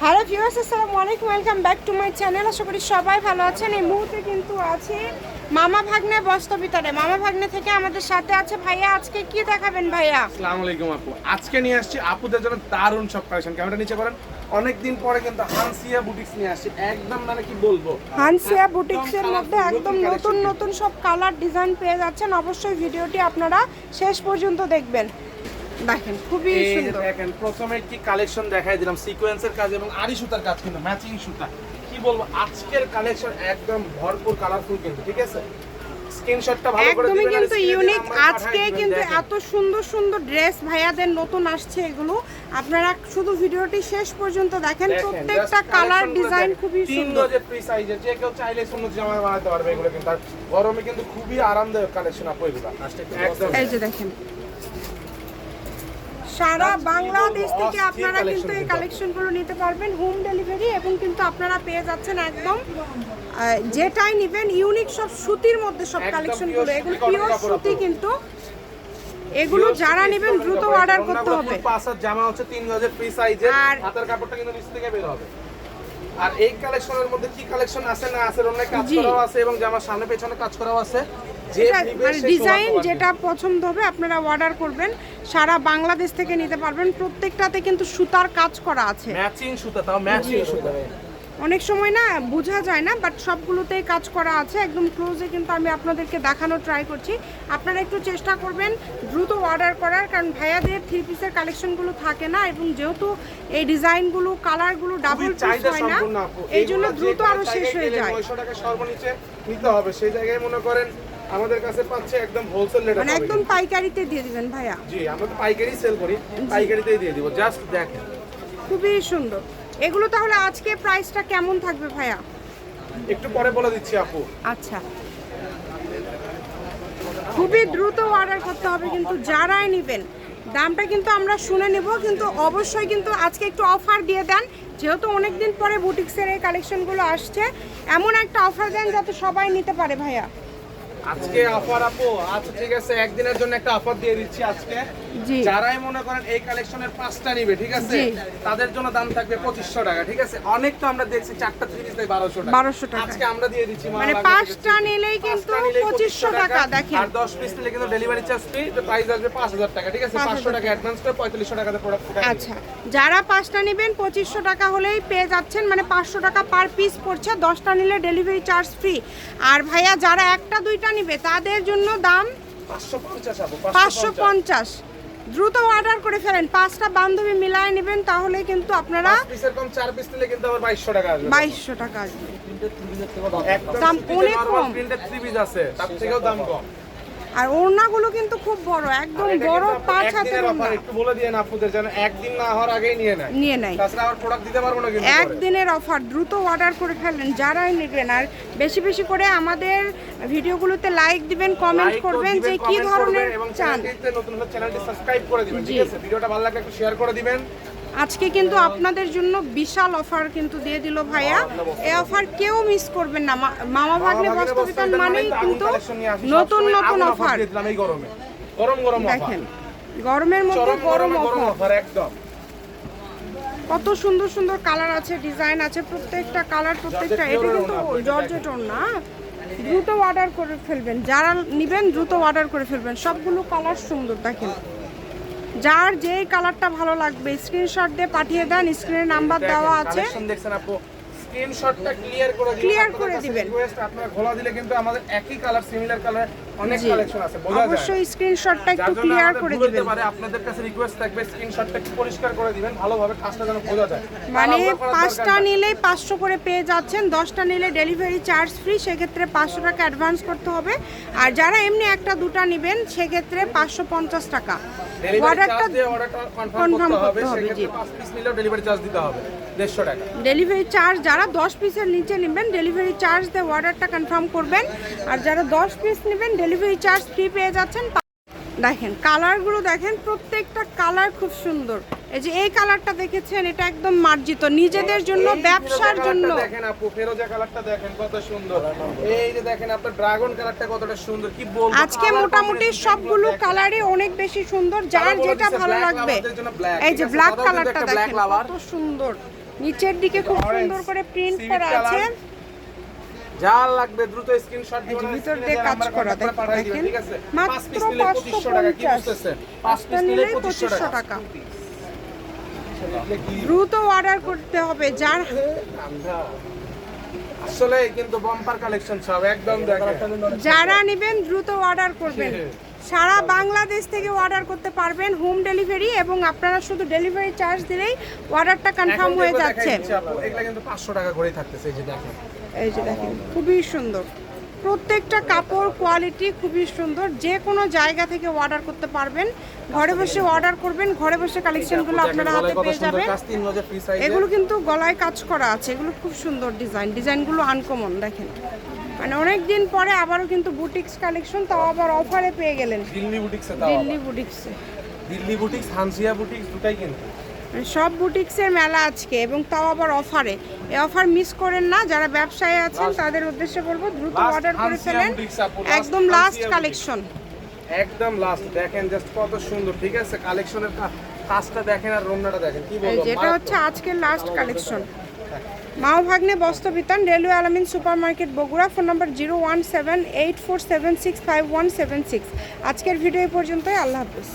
Hello viewers, আসসালামু আলাইকুম, welcome back to my channel. আশা করি সবাই ভালো আছেন। এই মুহূর্তে কিন্তু আছি মামা ভাগ্নে বস্ত্রবিতানে। মামা ভাগ্নে থেকে আমাদের সাথে আছে ভাইয়া। আজকে কি দেখাবেন ভাইয়া? আসসালামু আলাইকুম আপু। আজকে নিয়ে আসছি আপুদের জন্য দারুণ সব কালেকশন। ক্যামেরা নিচে করেন। অনেকদিন পরে কিন্তু হানসিয়া বুটিক্স নিয়ে আসছি। একদম মানে কি বলবো, হানসিয়া বুটিক্সের মধ্যে একদম নতুন নতুন সব কালার ডিজাইন পেয়ে যাচ্ছেন। অবশ্যই ভিডিওটি আপনারা শেষ পর্যন্ত দেখবেন। দেখেন খুবই সুন্দর। দেখেন প্রথমে কি কালেকশন দেখাই দিলাম, সিকোয়েন্সের কাজ এবং আরি সুতার কাজ, কিন্তু ম্যাচিং সুতা। কি বলবো, আজকের কালেকশন একদম ভরপুর কালারফুল, কিন্তু ঠিক আছে স্ক্রিনশটটা ভালো করে দিবেন। একদমই কিন্তু ইউনিক। আজকে কিন্তু এত সুন্দর সুন্দর ড্রেস ভাইয়াদের নতুন আসছে। এগুলো আপনারা শুধু ভিডিওটি শেষ পর্যন্ত দেখেন। প্রত্যেকটা কালার ডিজাইন খুবই সুন্দর। 3 গজের ফ্রি সাইজের, যে কেউ চাইলে সুন্নত জামা বানাতে পারবে এগুলো। কিন্তু আর গরমে কিন্তু খুবই আরামদায়ক কালেকশন আপু এগুলো। একদম এই যে দেখেন, সারা বাংলাদেশ থেকে আপনারা কিন্তু এই কালেকশনগুলো নিতে পারবেন হোম ডেলিভারি, এবং কিন্তু আপনারা পেয়ে যাচ্ছেন একদম যেটাই নেবেন ইউনিক সব সুতির মধ্যে সব কালেকশনগুলো। এগুলো পিওর সুতি, কিন্তু এগুলো যারা নেবেন দ্রুত অর্ডার করতে হবে। পাঁচার জামা হচ্ছে 3 গজের ফ্রি সাইজের, আর হাতের কাপড়টা কিন্তু নিচ থেকে বের হবে। আর এই কালেকশনের মধ্যে কি কালেকশন আছে না আছে, অনেক কাজ করাও আছে এবং জামার সামনে পেছনে কাজ করাও আছে। মানে ডিজাইন যেটা পছন্দ হবে আপনারা অর্ডার করবেন। সারা বাংলাদেশ থেকে নিতে পারবেন। প্রত্যেকটাতে কিন্তু সুতার কাজ করা আছে, ম্যাচিং সুতা, তাও ম্যাচিং সুতা। অনেক সময় না বোঝা যায় না, বাট সবগুলোতেই কাজ করা আছে। একদম ক্লোজে কিন্তু আমি আপনাদেরকে দেখানোর ট্রাই করছি। আপনারা একটু চেষ্টা করবেন দ্রুত অর্ডার করার, কারণ ভাইয়াদের 3 পিসের কালেকশনগুলো থাকে না, এবং যেহেতু এই ডিজাইনগুলো কালারগুলো ডাবল পিস হয় না, এই জন্য দ্রুত আরো শেষ হয়ে যায়। 900 টাকা সর্বনিচে নিতে হবে, সেই জায়গায় মনে করেন আমাদের কাছে পাচ্ছে একদম হোলসেল রেটে, মানে একদম পাইকারিতে দিয়ে দিবেন ভাইয়া। জি, আমরা তো পাইকারি সেল করি, পাইকারিতেই দিয়ে দিব। জাস্ট দেখেন খুবই সুন্দর এগুলো। তাহলে আজকে প্রাইসটা কেমন থাকবে ভাইয়া? একটু পরে বলে দিচ্ছি আপু। আচ্ছা, খুবই দ্রুত অর্ডার করতে হবে কিন্তু যারাই নেবেন। দামটা কিন্তু আমরা শুনে নেব, কিন্তু অবশ্যই কিন্তু আজকে একটু অফার দিয়ে দেন, যেহেতু অনেকদিন পরে বুটিক্সের এই কালেকশনগুলো আসছে। এমন একটা অফার দেন যাতে সবাই নিতে পারে ভাইয়া। আজকে অফার আপু, আচ্ছা ঠিক আছে, একদিনের জন্য একটা অফার দিয়ে দিচ্ছি আজকে। যারাই মনে করেন এই কালেকশনের 5টা নিবে, ঠিক আছে, তাদের জন্য দাম থাকবে 2500 টাকা। ঠিক আছে, অনেক তো আমরা দেখছি 4টা 30 দেয় 1200 টাকা। আজকে আমরা দিয়ে দিচ্ছি মানে 5টা নিলেই কিন্তু 2500 টাকা। দেখেন, আর 10 পিস নিলে কিন্তু ডেলিভারি চার্জ ফ্রি, তো প্রাইস আসবে 5000 টাকা। ঠিক আছে, 500 টাকা অ্যাডভান্স করে 4500 টাকাতে প্রোডাক্ট। আচ্ছা, যারা 5টা নেবেন 2500 টাকা হলেই পেয়ে যাচ্ছেন, মানে 500 টাকা পার পিস পড়ছে। 10টা নিলে ডেলিভারি চার্জ ফ্রি। আর ভাইয়া যারা 1টা 2টা নিবে তাদের জন্য দাম 550। দ্রুত অর্ডার করে ফেলেন। 5টা বান্ধবী মিলায় নেবেন, তাহলে কিন্তু আপনারা 5 পিসের কম 4 পিস নিলে কিন্তু আবার 2200 টাকা আসবে। 2200 টাকা আসবে। দাম অনেক কম। প্রিন্টেড 3 পিস আছে, তার থেকেও দাম কম। আর ওড়নাগুলো কিন্তু খুব বড়, একদম বড় 5 হাতের ওড়না। একটু বলে দিয়েন আপুদের যেন একদিন না হওয়ার আগেই নিয়ে নেয়। তাছাড়া আবার প্রোডাক্ট দিতে পারবো না কিন্তু। একদিনের অফার, দ্রুত অর্ডার করে ফেলেন যারাই নেবেন। আর বেশি বেশি করে আমাদের ভিডিওগুলোতে লাইক দিবেন, কমেন্ট করবেন যে কি ধরনের চান। নতুন হলে চ্যানেলটি সাবস্ক্রাইব করে দিবেন, ঠিক আছে? ভিডিওটা ভালো লাগলে একটু শেয়ার করে দিবেন। আজকে কিন্তু আপনাদের জন্য বিশাল অফার কিন্তু দিয়ে দিল ভাইয়া। এই অফার কেউ মিস করবেন না। মামা ভাগ্নে বস্ত্রবিতান মানেই কিন্তু নতুন নতুন অফার। এই গরমে গরম গরম অফার, দেখেন গরমের মধ্যে গরম অফার একদম। কত সুন্দর সুন্দর কালার আছে, ডিজাইন আছে, প্রত্যেকটা কালার প্রত্যেকটা। এটা কিন্তু জর্জেট ওড়না। দ্রুত অর্ডার করে ফেলবেন, যারা নেবেন দ্রুত অর্ডার করে ফেলবেন। সবগুলো কালার সুন্দর। দেখেন, যার যেই কালারটা ভালো লাগবে স্ক্রিনশট দিয়ে পাঠিয়ে দেন। স্ক্রিনে নাম্বার দেওয়া আছে, দেখছেন আপু, স্ক্রিনশটটা ক্লিয়ার করে দিবেন। রিকোয়েস্ট আপনারা খোলা দিলে কিন্তু আমাদের একই কালার, সিমিলার কালার অনেক কালেকশন আছে, বোঝা যায়। অবশ্যই স্ক্রিনশটটা একটু ক্লিয়ার করে দিবেন। আপনাদের কাছে রিকোয়েস্ট থাকবে স্ক্রিনশটটা একটু পরিষ্কার করে দিবেন, ভালোভাবে কাজটা যেন বোঝা যায়। মানে 5টা নিলেই 500 করে পেয়ে যাচ্ছেন। 10টা নিলে ডেলিভারি চার্জ ফ্রি, সেক্ষেত্রে 500 টাকা অ্যাডভান্স করতে হবে। আর যারা এমনি 1টা 2টা নেবেন সেক্ষেত্রে 550 টাকা অর্ডারটা কনফার্ম করতে হবে। জি, 5 পিস নিলেও ডেলিভারি চার্জ দিতে হবে 150 টাকা। ডেলিভারি চার্জ যারা 10 পিসের নিচে নেবেন ডেলিভারি চার্জ দিয়ে অর্ডারটা কনফার্ম করবেন। আর যারা 10 পিস নেবেন ডেলিভারি চার্জ ফ্রি পেয়ে যাচ্ছেন। দেখেন কালারগুলো, দেখেন প্রত্যেকটা কালার খুব সুন্দর। এই যে এই কালারটা দেখেছেন, এটা একদম মার্জিত নিজেদের জন্য, ব্যবসার জন্য। দেখেন আপু, ফেরোজা কালারটা দেখেন কত সুন্দর। এই যে দেখেন আপনার ড্রাগন কালারটা কতটা সুন্দর, কি বলবো। আজকে মোটামুটি সবগুলো কালারই অনেক বেশি সুন্দর, যার যেটা ভালো লাগবে। এই যে ব্ল্যাক কালারটা দেখেন কত সুন্দর। নিচের দিকে খুব সুন্দর করে প্রিন্ট করা আছে। যা লাগবে দ্রুত স্ক্রিনশট দিবেন, ভিতর দিয়ে কাজ করা দেখেন, ঠিক আছে? মাত্র 2500 টাকা, কি 550, বুঝতেছেন? 5 পিস নিলে 2500 টাকা। দ্রুত অর্ডার করতে হবে যার আসলে কিন্তু বাম্পার কালেকশন সব একদম দেখেন। যারা নেবেন দ্রুত অর্ডার করবেন। সারা বাংলাদেশ থেকে অর্ডার করতে পারবেন, হোম ডেলিভারি, এবং আপনারা শুধু ডেলিভারি চার্জ দিলেই অর্ডারটা কনফার্ম হয়ে যাচ্ছে। এগুলা কিন্তু 500 টাকা করেই থাকতেছে, এই যে দেখেন। এই যে দেখেন খুবই সুন্দর, প্রত্যেকটা কাপড় কোয়ালিটি খুবই সুন্দর। যে কোনো জায়গা থেকে অর্ডার করতে পারবেন, ঘরে বসে অর্ডার করবেন, ঘরে বসে কালেকশনগুলো আপনারা হাতে পেয়ে যাবেন। এগুলো কিন্তু গলায় কাজ করা আছে, এগুলো খুব সুন্দর ডিজাইন, ডিজাইনগুলো আনকমন দেখেন। মানে অনেক দিন পরে আবারও কিন্তু বুটিক্স কালেকশন, তাও আবার অফারে পেয়ে গেলেন দিল্লি বুটিক্সে, দিল্লি বুটিক্স, হানসিয়া বুটিক্স দুটাই কিন্তু সব বুটিক্সের মেলা আজকে, এবং তাও আবার অফারে। এই অফার মিস করেন না। যারা ব্যবসায়ী আছেন তাদের উদ্দেশ্যে বলবো দ্রুত অর্ডার করে ফেলেন, একদম লাস্ট কালেকশন, একদম লাস্ট। দেখেন জাস্ট কত সুন্দর, ঠিক আছে? কালেকশনের কাজটা দেখেন আর রমনাটা দেখেন, কি বলবো। যেটা হচ্ছে আজকের লাস্ট কালেকশন। মাও ভাগ্নে বস্ত্র বিতান, রেলওয়ে আলামিন সুপার মার্কেট, বগুড়া। ফোন নম্বর 017847655176। আজকের ভিডিও এই পর্যন্তই। আল্লাহ হাফেজ।